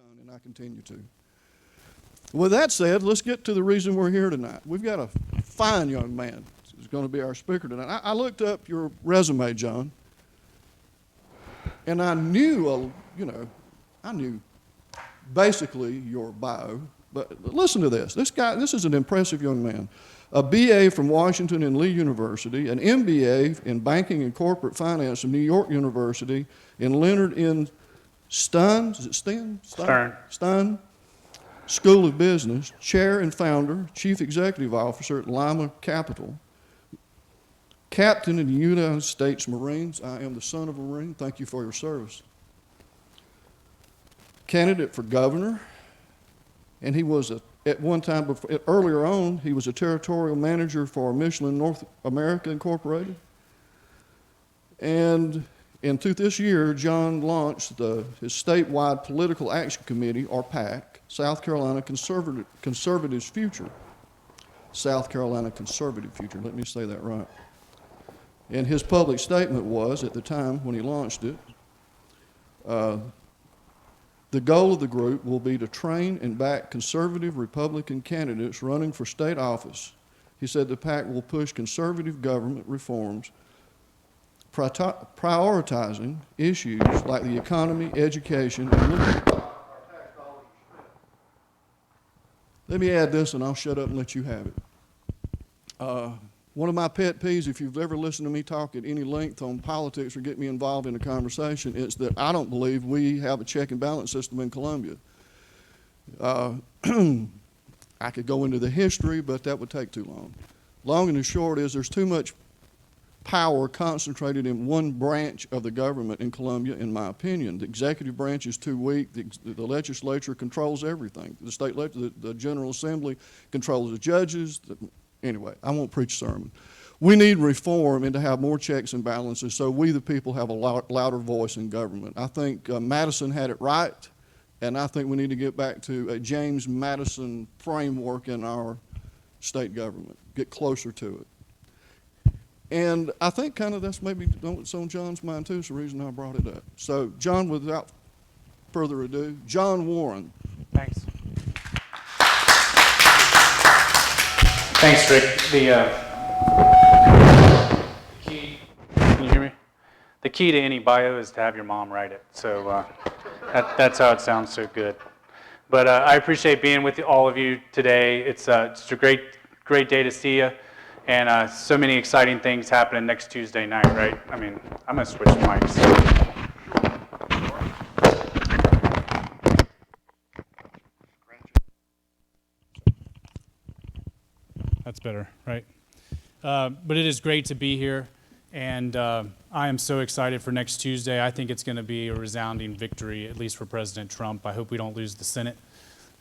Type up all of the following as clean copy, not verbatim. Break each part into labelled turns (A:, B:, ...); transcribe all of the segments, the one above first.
A: done, and I continue to. With that said, let's get to the reason we're here tonight. We've got a fine young man who's going to be our speaker tonight. I looked up your resume, John, and I knew, I knew basically your bio, but listen to this. This is an impressive young man. A BA from Washington and Lee University, an MBA in Banking and Corporate Finance from New York University, and Leonard in Stern School of Business, chair and founder, chief executive officer at Lima Capital, captain in the United States Marines. I am the son of a Marine. Thank you for your service. Candidate for governor, and he was at one time earlier on, he was a territorial manager for Michelin North America Incorporated. And into this year, John launched his statewide political action committee, or PAC, South Carolina Conservatives Future. South Carolina Conservative Future, let me say that right. And his public statement was, at the time when he launched it, the goal of the group will be to train and back conservative Republican candidates running for state office. He said the PAC will push conservative government reforms, prioritizing issues like the economy, education, and let me add this and I'll shut up and let you have it. One of my pet peeves, if you've ever listened to me talk at any length on politics or get me involved in a conversation, is that I don't believe we have a check and balance system in Columbia. I could go into the history, but that would take too long. Long and the short is there's too much power concentrated in one branch of the government in Columbia, in my opinion. The executive branch is too weak. The legislature controls everything. The General Assembly controls the judges. Anyway, I won't preach a sermon. We need reform and to have more checks and balances so we the people have a louder voice in government. I think Madison had it right, and I think we need to get back to a James Madison framework in our state government, get closer to it. And I think kind of that's maybe what's on John's mind too. It's the reason I brought it up. So John, without further ado, John Warren.
B: Thanks. Thanks, Rick. The key, can you hear me? The key to any bio is to have your mom write it. So that's how it sounds so good. But I appreciate being with all of you today. It's a great day to see you. And so many exciting things happening next Tuesday night, right? I mean, I'm going to switch mics. That's better, right? But it is great to be here, and I am so excited for next Tuesday. I think it's going to be a resounding victory, at least for President Trump. I hope we don't lose the Senate,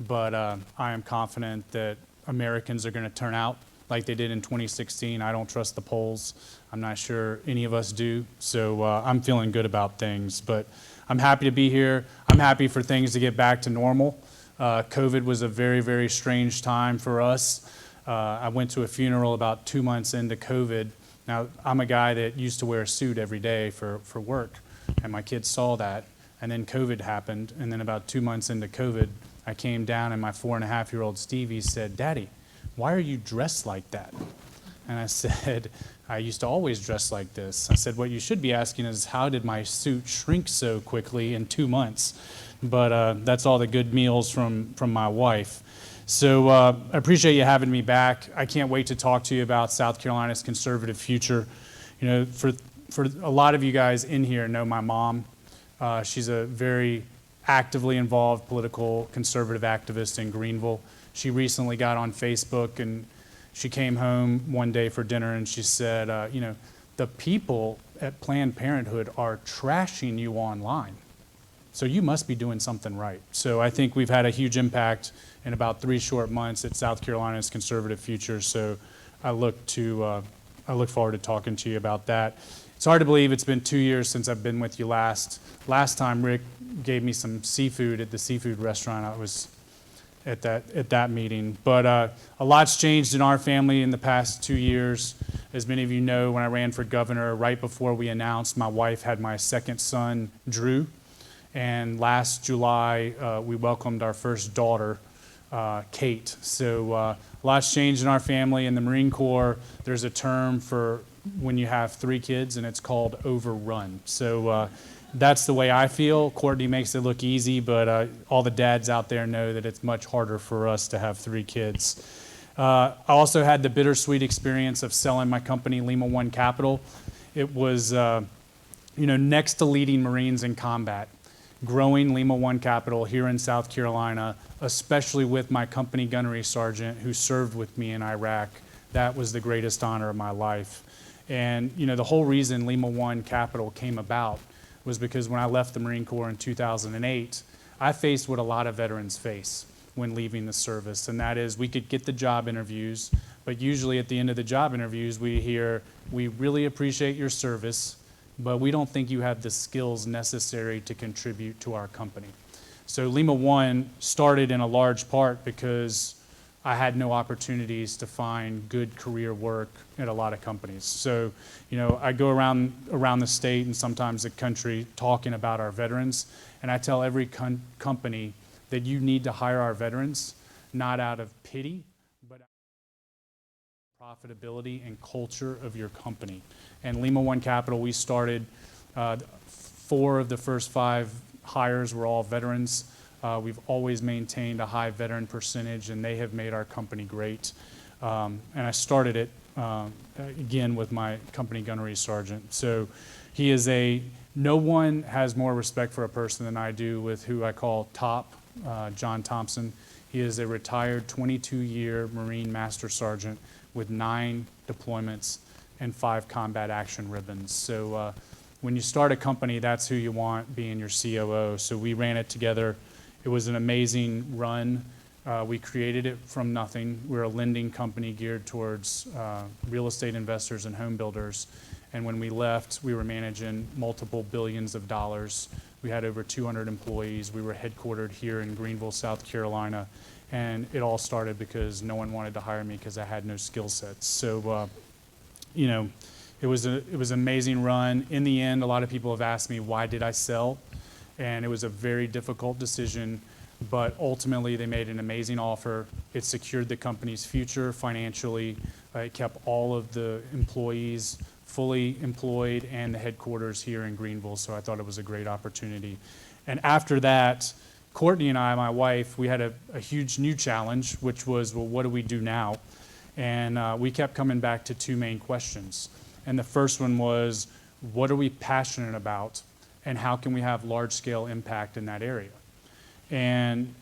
B: but I am confident that Americans are going to turn out like they did in 2016. I don't trust the polls. I'm not sure any of us do, so I'm feeling good about things. But I'm happy to be here. I'm happy for things to get back to normal. COVID was a very, very strange time for us. I went to a funeral about 2 months into COVID. Now, I'm a guy that used to wear a suit every day for work, and my kids saw that. And then COVID happened, and then about 2 months into COVID, I came down, and my 4.5-year-old Stevie said, "Daddy, why are you dressed like that?" And I said, "I used to always dress like this." I said, "What you should be asking is, how did my suit shrink so quickly in 2 months?" But that's all the good meals from my wife. So I appreciate you having me back. I can't wait to talk to you about South Carolina's conservative future. You know, for a lot of you guys in here know my mom. She's a very actively involved political conservative activist in Greenville. She recently got on Facebook, and she came home one day for dinner, and she said, the people at Planned Parenthood are trashing you online. So you must be doing something right. So I think we've had a huge impact in about 3 short months at South Carolina's conservative future. So I look forward to talking to you about that. It's hard to believe it's been 2 years since I've been with you last. Last time Rick gave me some seafood at the seafood restaurant. I was at that meeting. But a lot's changed in our family in the past 2 years. As many of you know, when I ran for governor, right before we announced, my wife had my second son, Drew. And last July, we welcomed our first daughter, Kate. So a lot's changed in our family. In the Marine Corps, there's a term for when you have 3 kids, and it's called overrun. So that's the way I feel. Courtney makes it look easy, but all the dads out there know that it's much harder for us to have 3 kids. I also had the bittersweet experience of selling my company, Lima One Capital. It was, next to leading Marines in combat, growing Lima One Capital here in South Carolina, especially with my company gunnery sergeant who served with me in Iraq. That was the greatest honor of my life. And, the whole reason Lima One Capital came about was because when I left the Marine Corps in 2008, I faced what a lot of veterans face when leaving the service, and that is we could get the job interviews, but usually at the end of the job interviews we hear, "We really appreciate your service, but we don't think you have the skills necessary to contribute to our company." So Lima One started in a large part because I had no opportunities to find good career work at a lot of companies. So, I go around the state and sometimes the country talking about our veterans, and I tell every company that you need to hire our veterans, not out of pity, but out of profitability and culture of your company. And Lima One Capital, we started, 4 of the first 5 hires were all veterans. We've always maintained a high veteran percentage, and they have made our company great. And I started it, again, with my company gunnery sergeant. So he is no one has more respect for a person than I do with who I call Top, John Thompson. He is a retired 22-year Marine Master Sergeant with 9 deployments and 5 combat action ribbons. So when you start a company, that's who you want being your COO. So we ran it together. It was an amazing run. We created it from nothing. We're a lending company geared towards real estate investors and home builders. And when we left, we were managing multiple billions of dollars. We had over 200 employees. We were headquartered here in Greenville, South Carolina. And it all started because no one wanted to hire me because I had no skill sets. So, it was an amazing run. In the end, a lot of people have asked me, why did I sell? And it was a very difficult decision, but ultimately they made an amazing offer. It secured the company's future financially. It kept all of the employees fully employed and the headquarters here in Greenville, so I thought it was a great opportunity. And after that, Courtney and I, my wife, we had a huge new challenge, which was, well, what do we do now? And we kept coming back to 2 main questions. And the first one was, what are we passionate about? And how can we have large-scale impact in that area? And,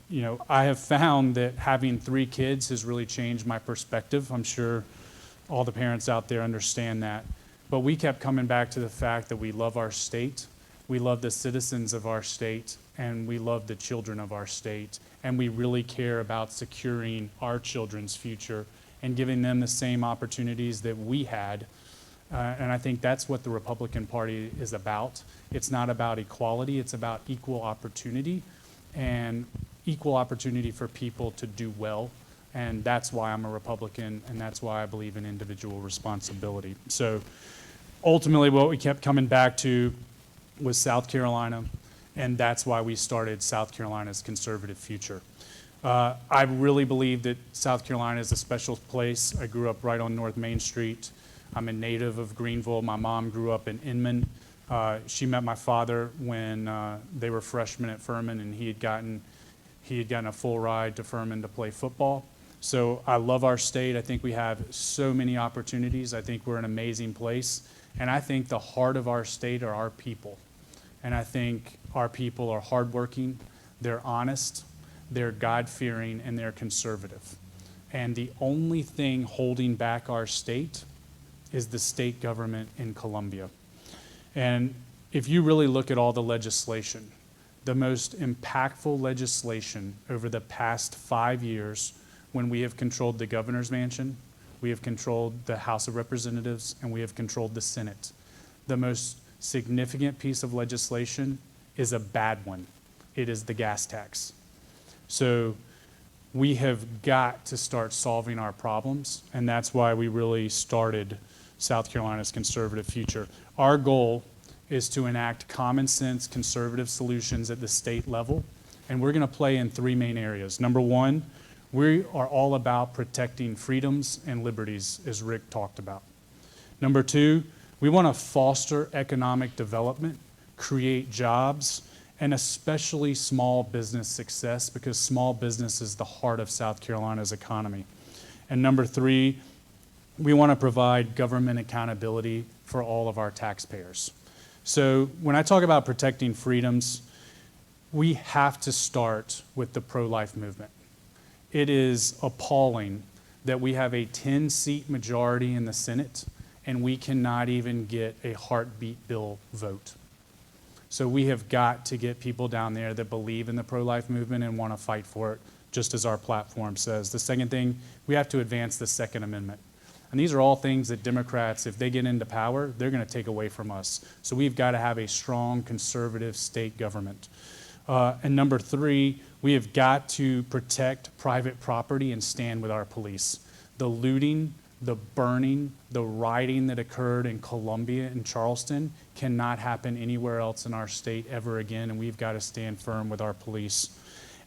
B: I have found that having 3 kids has really changed my perspective. I'm sure all the parents out there understand that. But we kept coming back to the fact that we love our state, we love the citizens of our state, and we love the children of our state. And we really care about securing our children's future and giving them the same opportunities that we had. And I think that's what the Republican Party is about. It's not about equality, it's about equal opportunity, and equal opportunity for people to do well. And that's why I'm a Republican, and that's why I believe in individual responsibility. So ultimately what we kept coming back to was South Carolina, and that's why we started South Carolina's Conservative Future. I really believe that South Carolina is a special place. I grew up right on North Main Street. I'm a native of Greenville. My mom grew up in Inman. She met my father when they were freshmen at Furman, and he had gotten a full ride to Furman to play football. So I love our state. I think we have so many opportunities. I think we're an amazing place. And I think the heart of our state are our people. And I think our people are hardworking, they're honest, they're God-fearing, and they're conservative. And the only thing holding back our state is the state government in Columbia. And if you really look at all the legislation, the most impactful legislation over the past 5 years, when we have controlled the governor's mansion, we have controlled the House of Representatives, and we have controlled the Senate. The most significant piece of legislation is a bad one. It is the gas tax. So we have got to start solving our problems, and that's why we really started South Carolina's Conservative Future. Our goal is to enact common sense conservative solutions at the state level. And we're going to play in three main areas. Number one, we are all about protecting freedoms and liberties, as Rick talked about. Number two, we want to foster economic development, create jobs, and especially small business success, because small business is the heart of South Carolina's economy. And number three, we want to provide government accountability for all of our taxpayers. So when I talk about protecting freedoms, we have to start with the pro-life movement. It is appalling that we have a 10-seat majority in the Senate and we cannot even get a heartbeat bill vote. So we have got to get people down there that believe in the pro-life movement and want to fight for it, just as our platform says. The second thing, we have to advance the Second Amendment. And these are all things that Democrats, if they get into power, they're going to take away from us. So we've got to have a strong conservative state government. And number three, we have got to protect private property and stand with our police. The looting, the burning, the rioting that occurred in Columbia and Charleston cannot happen anywhere else in our state ever again, and we've got to stand firm with our police.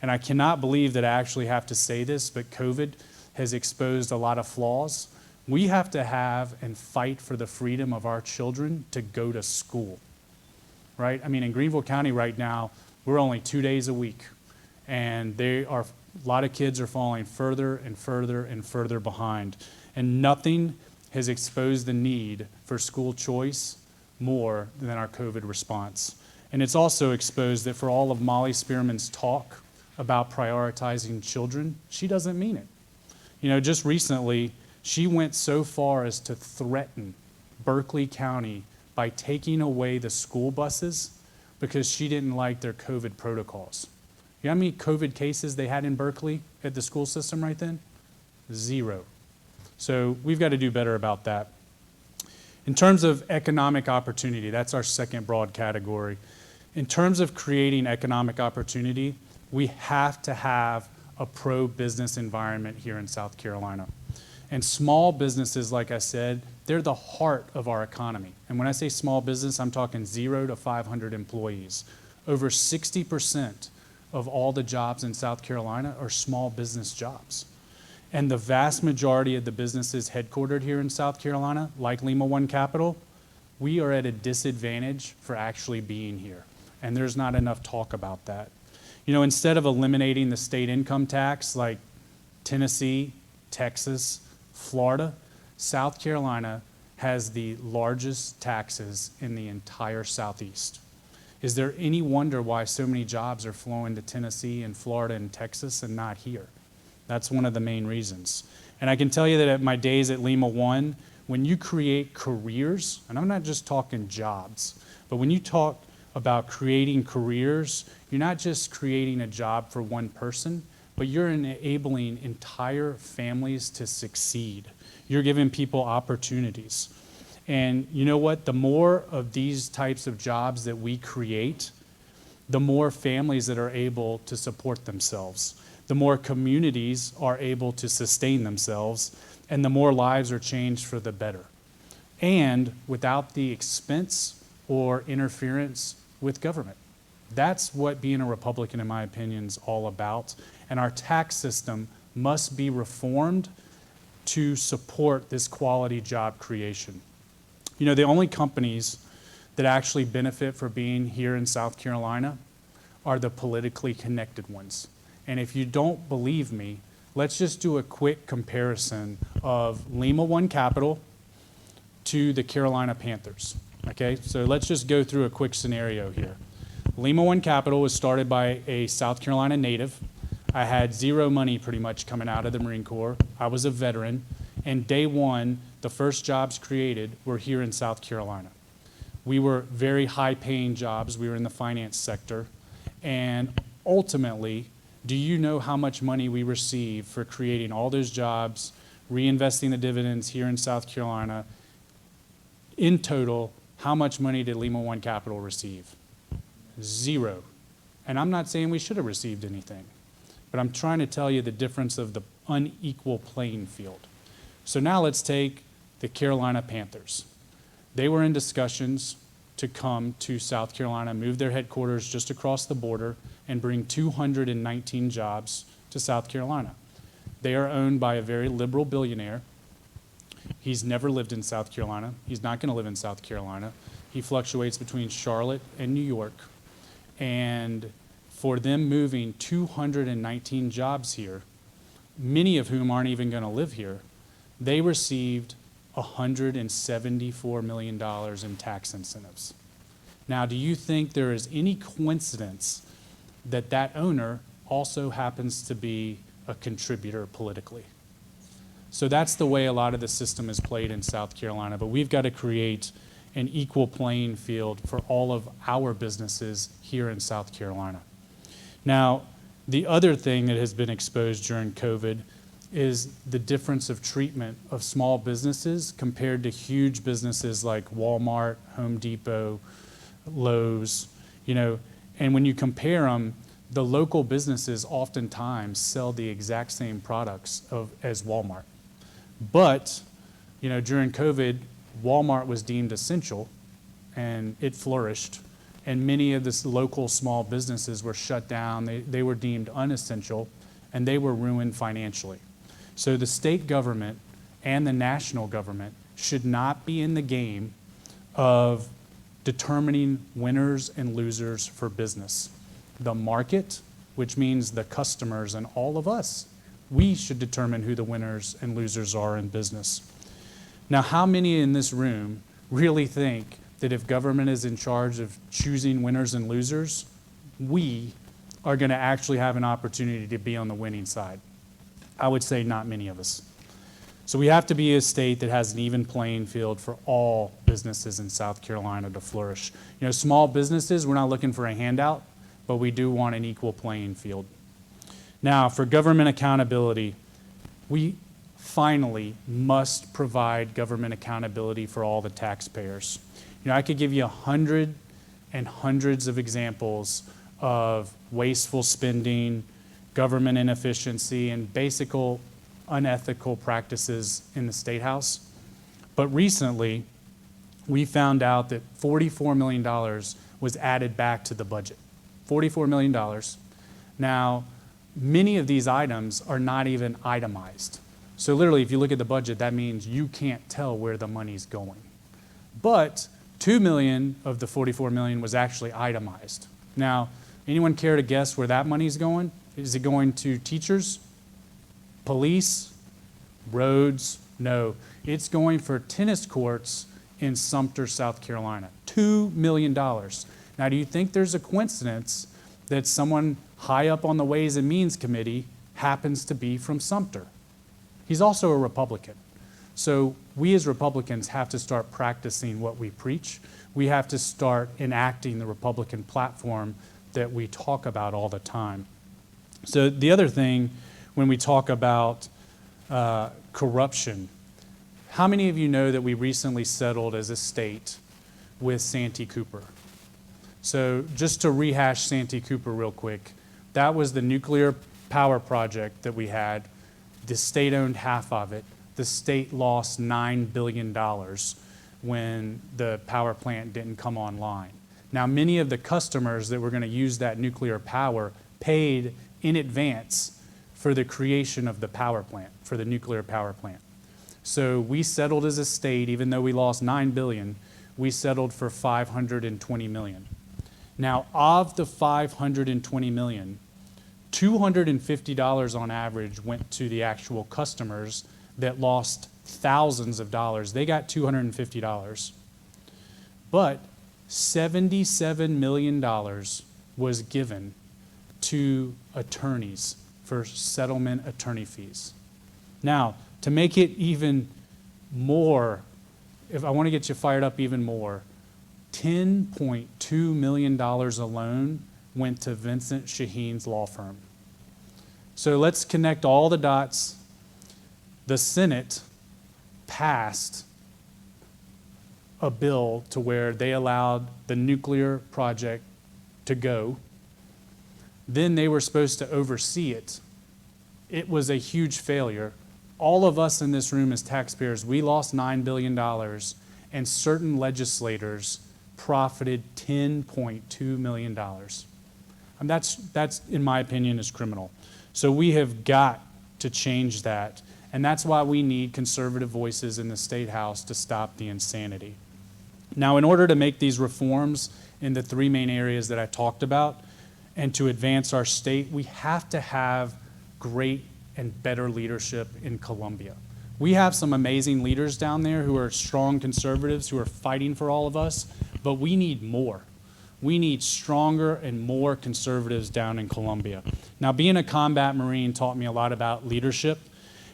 B: And I cannot believe that I actually have to say this, but COVID has exposed a lot of flaws. We have to have and fight for the freedom of our children to go to school, right? I mean, in Greenville County right now, we're only 2 days a week, and a lot of kids are falling further and further and further behind. And nothing has exposed the need for school choice more than our COVID response. And it's also exposed that for all of Molly Spearman's talk about prioritizing children, she doesn't mean it. You know, just recently, she went so far as to threaten Berkeley County by taking away the school buses because she didn't like their COVID protocols. You know how many COVID cases they had in Berkeley at the school system right then? 0. So we've got to do better about that. In terms of economic opportunity, that's our second broad category. In terms of creating economic opportunity, we have to have a pro-business environment here in South Carolina. And small businesses, like I said, they're the heart of our economy. And when I say small business, I'm talking 0 to 500 employees. Over 60% of all the jobs in South Carolina are small business jobs. And the vast majority of the businesses headquartered here in South Carolina, like Lima One Capital, we are at a disadvantage for actually being here. And there's not enough talk about that. You know, instead of eliminating the state income tax like Tennessee, Texas, Florida, South Carolina has the largest taxes in the entire Southeast. Is there any wonder why so many jobs are flowing to Tennessee and Florida and Texas and not here? That's one of the main reasons. And I can tell you that at my days at Lima One, when you create careers, and I'm not just talking jobs, but when you talk about creating careers, you're not just creating a job for one person, but you're enabling entire families to succeed. You're giving people opportunities. And you know what? The more of these types of jobs that we create, the more families that are able to support themselves, the more communities are able to sustain themselves, and the more lives are changed for the better. And without the expense or interference with government. That's what being a Republican, in my opinion, is all about. And our tax system must be reformed to support this quality job creation. You know, the only companies that actually benefit from being here in South Carolina are the politically connected ones. And if you don't believe me, let's just do a quick comparison of Lima One Capital to the Carolina Panthers. Okay, so let's just go through a quick scenario here. Lima One Capital was started by a South Carolina native. I had 0 money pretty much coming out of the Marine Corps. I was a veteran. And day one, the first jobs created were here in South Carolina. We were very high-paying jobs. We were in the finance sector. And ultimately, do you know how much money we received for creating all those jobs, reinvesting the dividends here in South Carolina? In total, how much money did Lima One Capital receive? 0. And I'm not saying we should have received anything, but I'm trying to tell you the difference of the unequal playing field. So now let's take the Carolina Panthers. They were in discussions to come to South Carolina, move their headquarters just across the border, and bring 219 jobs to South Carolina. They are owned by a very liberal billionaire. He's never lived in South Carolina. He's not going to live in South Carolina. He fluctuates between Charlotte and New York. And for them moving 219 jobs here, many of whom aren't even going to live here, they received $174 million in tax incentives. Now, do you think there is any coincidence that that owner also happens to be a contributor politically? So that's the way a lot of the system is played in South Carolina, but we've got to create an equal playing field for all of our businesses here in South Carolina. Now, the other thing that has been exposed during COVID is the difference of treatment of small businesses compared to huge businesses like Walmart, Home Depot, Lowe's, and when you compare them, the local businesses oftentimes sell the exact same products as Walmart. But, during COVID, Walmart was deemed essential and it flourished. And many of the local small businesses were shut down. They were deemed unessential and they were ruined financially. So the state government and the national government should not be in the game of determining winners and losers for business. The market, which means the customers and all of us, we should determine who the winners and losers are in business. Now, how many in this room really think that if government is in charge of choosing winners and losers, we are going to actually have an opportunity to be on the winning side? I would say not many of us. So we have to be a state that has an even playing field for all businesses in South Carolina to flourish. Small businesses, we're not looking for a handout, but we do want an equal playing field. Now, for government accountability, we finally must provide government accountability for all the taxpayers. I could give you 100 and hundreds of examples of wasteful spending, government inefficiency, and basic unethical practices in the State House. But recently, we found out that $44 million was added back to the budget. $44 million. Now, many of these items are not even itemized. So literally, if you look at the budget, that means you can't tell where the money's going. But $2 million of the $44 million was actually itemized. Now, anyone care to guess where that money's going? Is it going to teachers, police, roads? No. It's going for tennis courts in Sumter, South Carolina. $2 million. Now, do you think there's a coincidence that someone high up on the Ways and Means Committee happens to be from Sumter? He's also a Republican. So we as Republicans have to start practicing what we preach. We have to start enacting the Republican platform that we talk about all the time. So the other thing, when we talk about corruption, how many of you know that we recently settled as a state with Santee Cooper? So just to rehash Santee Cooper real quick, that was the nuclear power project that we had. The state owned half of it. The state lost $9 billion when the power plant didn't come online. Now, many of the customers that were going to use that nuclear power paid in advance for the creation of the power plant, for the nuclear power plant. So we settled as a state, even though we lost $9 billion, we settled for $520 million. Now, of the $520 million, $250 on average went to the actual customers that lost thousands of dollars. They got $250. But $77 million was given to attorneys for settlement attorney fees. Now, to make it even more, if I want to get you fired up even more, $10.2 million alone went to Vincent Shaheen's law firm. So let's connect all the dots. The Senate passed a bill to where they allowed the nuclear project to go. Then they were supposed to oversee it. It was a huge failure. All of us in this room as taxpayers, we lost $9 billion, and certain legislators profited $10.2 million. And that's, in my opinion, is criminal. So we have got to change that. And that's why we need conservative voices in the State House to stop the insanity. Now, in order to make these reforms in the three main areas that I talked about and to advance our state, we have to have great and better leadership in Columbia. We have some amazing leaders down there who are strong conservatives who are fighting for all of us, but we need more. We need stronger and more conservatives down in Columbia. Now, being a combat Marine taught me a lot about leadership,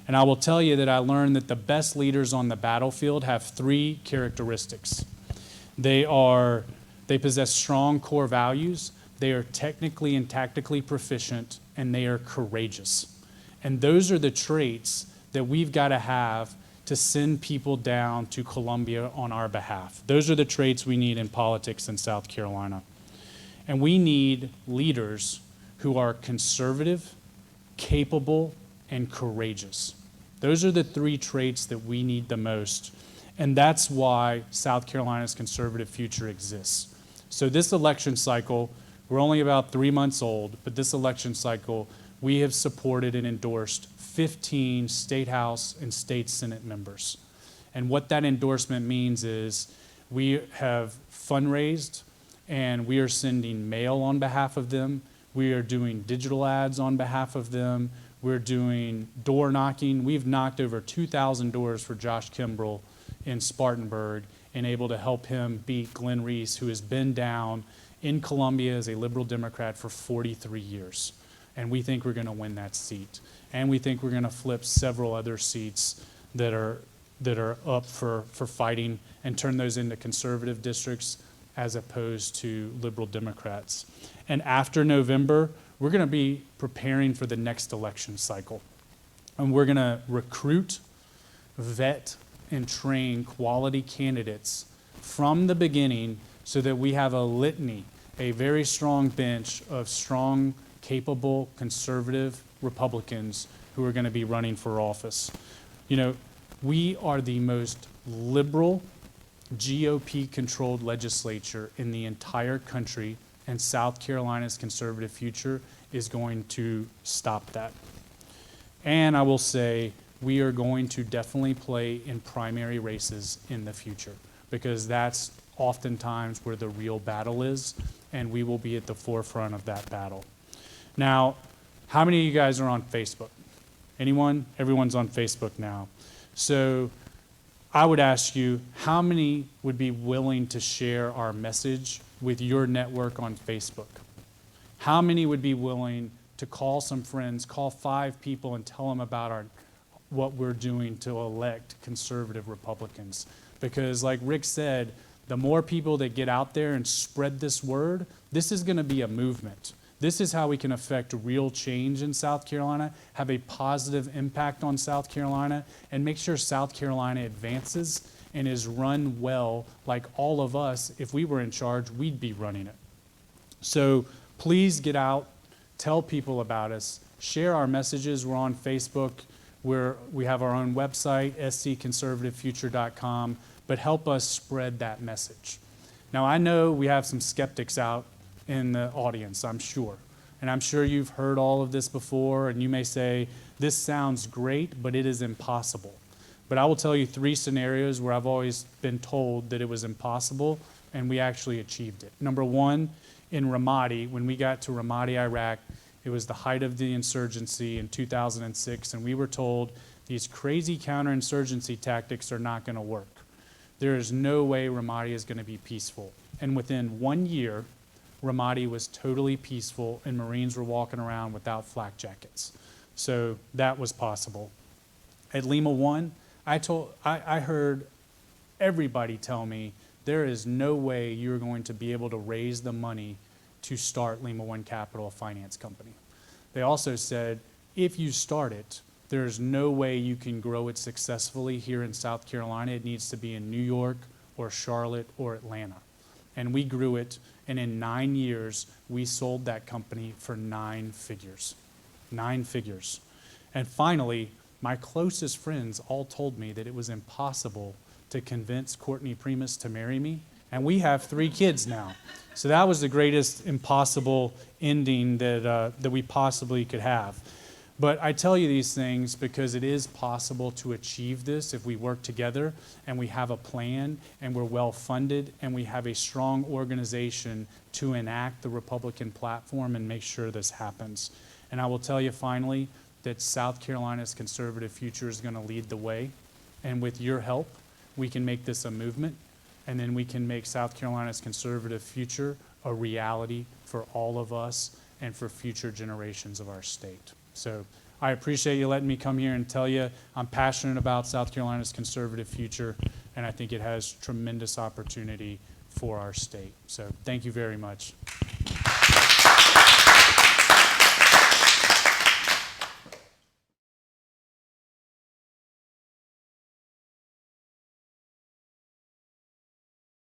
B: and I will tell you that I learned that the best leaders on the battlefield have three characteristics. They possess strong core values, they are technically and tactically proficient, and they are courageous. And those are the traits that we've got to have to send people down to Columbia on our behalf. Those are the traits we need in politics in South Carolina. And we need leaders who are conservative, capable, and courageous. Those are the three traits that we need the most. And that's why South Carolina's conservative future exists. So this election cycle, we're only about 3 months old, but this election cycle, we have supported and endorsed 15 State House and State Senate members. And what that endorsement means is we have fundraised and we are sending mail on behalf of them. We are doing digital ads on behalf of them. We're doing door knocking. We've knocked over 2,000 doors for Josh Kimbrell in Spartanburg and able to help him beat Glenn Reese, who has been down in Columbia as a liberal Democrat for 43 years. And we think we're going to win that seat. And we think we're going to flip several other seats that are up for fighting and turn those into conservative districts as opposed to liberal Democrats. And after November, we're going to be preparing for the next election cycle. And we're going to recruit, vet, and train quality candidates from the beginning so that we have a litany, a very strong bench of strong, capable, conservative Republicans who are going to be running for office. You know, we are the most liberal GOP-controlled legislature in the entire country, and South Carolina's conservative future is going to stop that. And I will say we are going to definitely play in primary races in the future because that's oftentimes where the real battle is, and we will be at the forefront of that battle. Now, how many of you guys are on Facebook? Anyone? Everyone's on Facebook now. So I would ask you, how many would be willing to share our message with your network on Facebook? How many would be willing to call some friends, call 5 people and tell them about what we're doing to elect conservative Republicans? Because like Rick said, the more people that get out there and spread this word, this is going to be a movement. This is how we can affect real change in South Carolina, have a positive impact on South Carolina, and make sure South Carolina advances and is run well like all of us, if we were in charge, we'd be running it. So please get out, tell people about us, share our messages. We're on Facebook. We have our own website, scconservativefuture.com, but help us spread that message. Now, I know we have some skeptics out in the audience, I'm sure. And I'm sure you've heard all of this before, and you may say, this sounds great, but it is impossible. But I will tell you 3 scenarios where I've always been told that it was impossible, and we actually achieved it. Number 1, in Ramadi, when we got to Ramadi, Iraq, it was the height of the insurgency in 2006, and we were told these crazy counterinsurgency tactics are not going to work. There is no way Ramadi is going to be peaceful. And within 1 year, Ramadi was totally peaceful and Marines were walking around without flak jackets. So that was possible. At Lima 1, I heard everybody tell me there is no way you're going to be able to raise the money to start Lima 1 Capital, a finance company. They also said, if you start it, there's no way you can grow it successfully here in South Carolina. It needs to be in New York or Charlotte or Atlanta. And we grew it, and in 9 years, we sold that company for 9 figures. 9 figures. And finally, my closest friends all told me that it was impossible to convince Courtney Primus to marry me, And we have 3 kids now. So that was the greatest impossible ending that we possibly could have. But I tell you these things because it is possible to achieve this if we work together and we have a plan and we're well funded and we have a strong organization to enact the Republican platform and make sure this happens. And I will tell you finally that South Carolina's conservative future is going to lead the way. And with your help, we can make this a movement, and then we can make South Carolina's conservative future a reality for all of us and for future generations of our state. So I appreciate you letting me come here and tell you I'm passionate about South Carolina's conservative future, and I think it has tremendous opportunity for our state. So thank you very much.